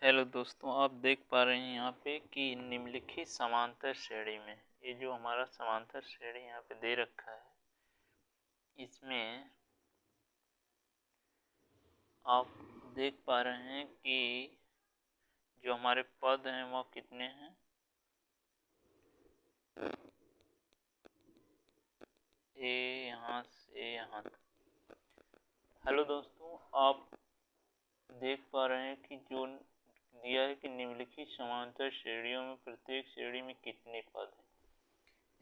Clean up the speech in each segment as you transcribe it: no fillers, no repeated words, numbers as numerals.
Hello दोस्तों, आप देख पा रहे हैं यहाँ पे कि निम्नलिखित समांतर श्रेणी में ये जो हमारा समांतर श्रेणी यहाँ पे दे रखा है, इसमें आप देख पा रहे हैं कि जो हमारे पद हैं वो कितने हैं। ए यहाँ से यहाँ तक। हेलो दोस्तों, आप देख पा रहे हैं कि जो दिया है कि निम्नलिखित समांतर श्रेणियों में प्रत्येक श्रेणी में कितने पद हैं।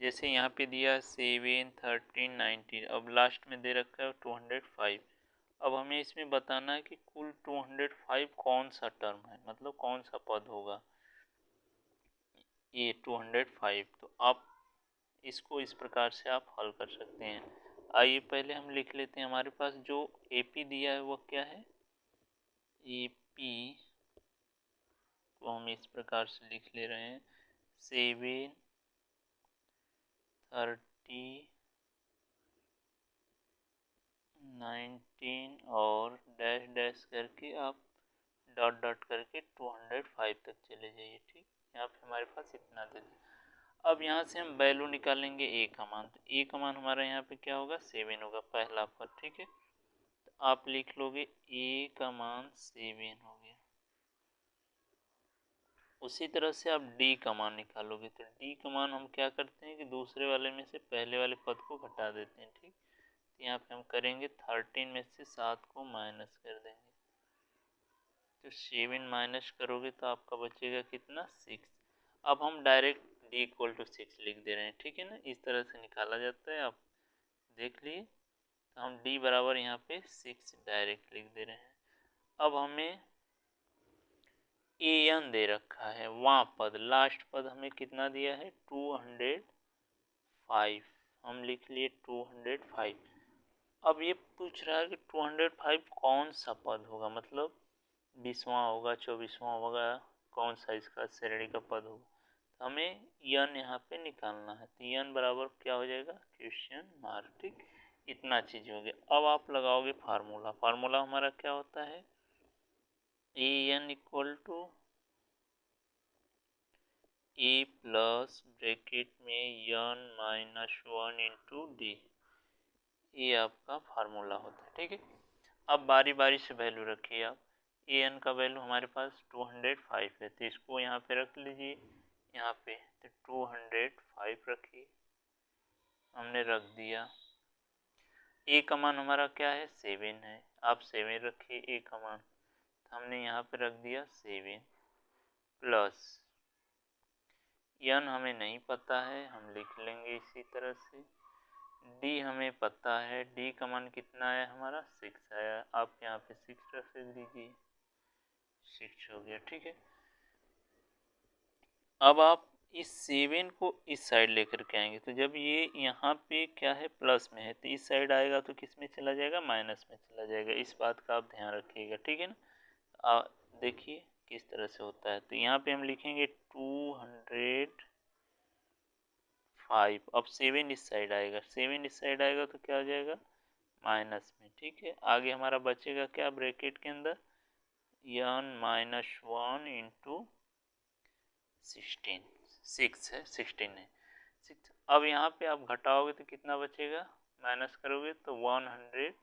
जैसे यहाँ पे दिया 7, 13, 19, अब लास्ट में दे रखा है 205। अब हमें इसमें बताना है कि कुल 205 कौन सा टर्म है, मतलब कौन सा पद होगा ये 205। तो आप इसको इस प्रकार से आप हल कर सकते हैं। आइए पहले हम लिख लेते हैं। हमारे पास जो एपी दिया है वो क्या है, एपी को हम इस प्रकार से लिख ले रहे हैं 7, 30, 19 और डैश डैश करके आप डॉट डॉट करके 205 तक चले जाइए। ठीक, यहाँ पे हमारे पास इतना दे दिया। अब यहाँ से हम वैल्यू निकालेंगे ए का मान। तो ए का मान हमारा यहाँ पे क्या होगा, 7 होगा, पहला पद। ठीक है, तो आप लिख लोगे ए का मान 7 हो गया। उसी तरह से आप डी का मान निकालोगे। तो डी का मान हम क्या करते हैं कि दूसरे वाले में से पहले वाले पद को घटा देते हैं। ठीक, तो यहाँ पे हम करेंगे 13 में से 7 को माइनस कर देंगे। तो 7 माइनस करोगे तो आपका बचेगा कितना, 6। अब हम डायरेक्ट डी इक्वल टू 6 लिख दे रहे हैं। ठीक है ना, इस तरह से निकाला जाता है, आप देख लिए। तो हम डी बराबर यहाँ पे 6 डायरेक्ट लिख दे रहे हैं। अब हमें ए एन दे रखा है, वहाँ पद लास्ट पद हमें कितना दिया है, 205। हम लिख लिए 205। अब ये पूछ रहा है कि 205 कौन सा पद होगा, मतलब 20वां होगा, 24वां होगा, कौन सा इसका श्रेणी का पद होगा। तो हमें यन यहाँ पे निकालना है। तो यन बराबर क्या हो जाएगा, क्वेश्चन मार्क। ठीक, इतना चीज हो गया। अब आप लगाओगे फार्मूला। फार्मूला हमारा क्या होता है, A N equal to A plus bracket में यन माइनस 1 इंटू डी। ये आपका फार्मूला होता है। ठीक है, अब बारी बारी से वैल्यू रखिए आप। ए एन का वैल्यू हमारे पास 205 है, तो इसको यहाँ पे रख लीजिए। यहाँ पे तो 205 रखिए, हमने रख दिया। ए का मान हमारा क्या है, 7 है, आप 7 रखिए ए का मान। तो हमने यहाँ पे रख दिया 7 प्लस यन हमें नहीं पता है, हम लिख लेंगे इसी तरह से। डी हमें पता है, डी का मान कितना है हमारा, 6 आया, आप यहाँ पे 6 रख दीजिए, 6 हो गया। ठीक है, अब आप इस 7 को इस साइड लेकर के आएंगे। तो जब ये यहाँ पे क्या है, प्लस में है, तो इस साइड आएगा तो किस में चला जाएगा, माइनस में चला जाएगा। इस बात का आप ध्यान रखिएगा। ठीक है ना, देखिए किस तरह से होता है। तो यहाँ पे हम लिखेंगे 205। अब 7 इस साइड आएगा, 7 इस साइड आएगा तो क्या हो जाएगा, माइनस में। ठीक है, आगे हमारा बचेगा क्या, ब्रैकेट के अंदर यन माइनस 1 इंटू 16, 6 है, 16 है, 6। अब यहाँ पे आप घटाओगे तो कितना बचेगा, माइनस करोगे तो 118,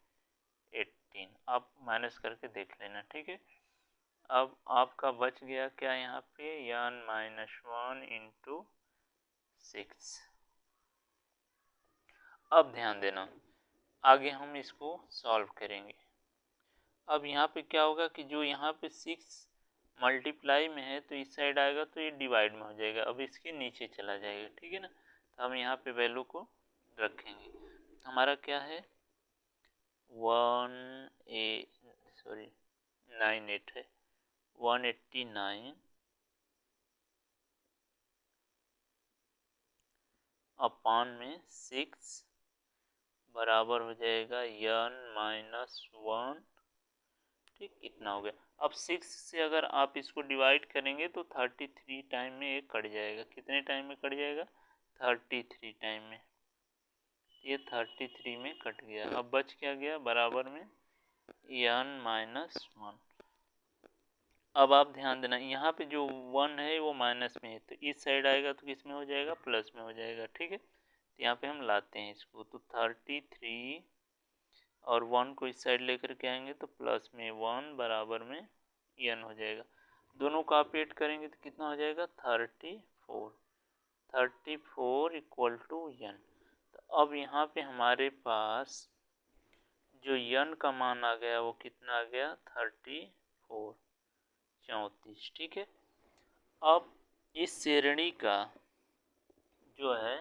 आप माइनस करके देख लेना। ठीक है, अब आपका बच गया क्या यहाँ पे, यन माइनस 1 इंटू 6। अब ध्यान देना, आगे हम इसको सॉल्व करेंगे। अब यहाँ पे क्या होगा कि जो यहाँ पे 6 मल्टीप्लाई में है तो इस साइड आएगा तो ये डिवाइड में हो जाएगा, अब इसके नीचे चला जाएगा। ठीक है ना, तो हम यहाँ पे वैल्यू को रखेंगे। हमारा क्या है, 98 है, 189 अपान में 6 बराबर हो जाएगा यन माइनस 1। ठीक, इतना हो गया। अब 6 से अगर आप इसको डिवाइड करेंगे तो 33 टाइम में ये कट जाएगा। कितने टाइम में कट जाएगा, 33 टाइम में। ये 33 में कट गया। अब बच क्या गया, बराबर में n माइनस 1। अब आप ध्यान देना, यहाँ पे जो 1 है वो माइनस में है, तो इस साइड आएगा तो किस में हो जाएगा, प्लस में हो जाएगा। ठीक है, तो यहाँ पे हम लाते हैं इसको, तो 33 और 1 को इस साइड लेकर के आएंगे तो प्लस में 1 बराबर में n हो जाएगा। दोनों को आप ऐड करेंगे तो कितना हो जाएगा, 34 इक्वल टू n। तो अब यहाँ पे हमारे पास जो n का मान आ गया वो कितना आ गया, 34। ठीक है, अब इस श्रेणी का जो है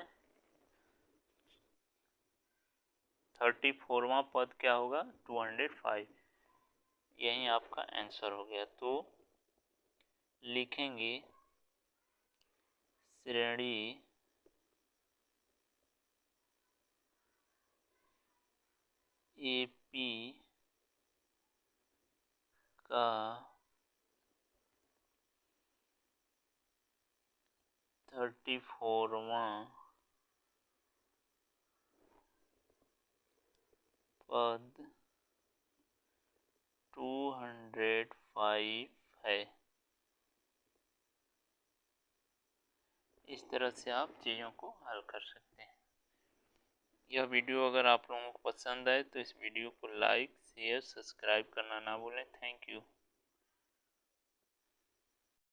34वां पद क्या होगा, 205। यही आपका आंसर हो गया। तो लिखेंगे श्रेणी AP का 34वां पद 205 है। इस तरह से आप चीज़ों को हल कर सकते हैं। यह वीडियो अगर आप लोगों को पसंद आए तो इस वीडियो को लाइक शेयर सब्सक्राइब करना ना भूलें। Thank you.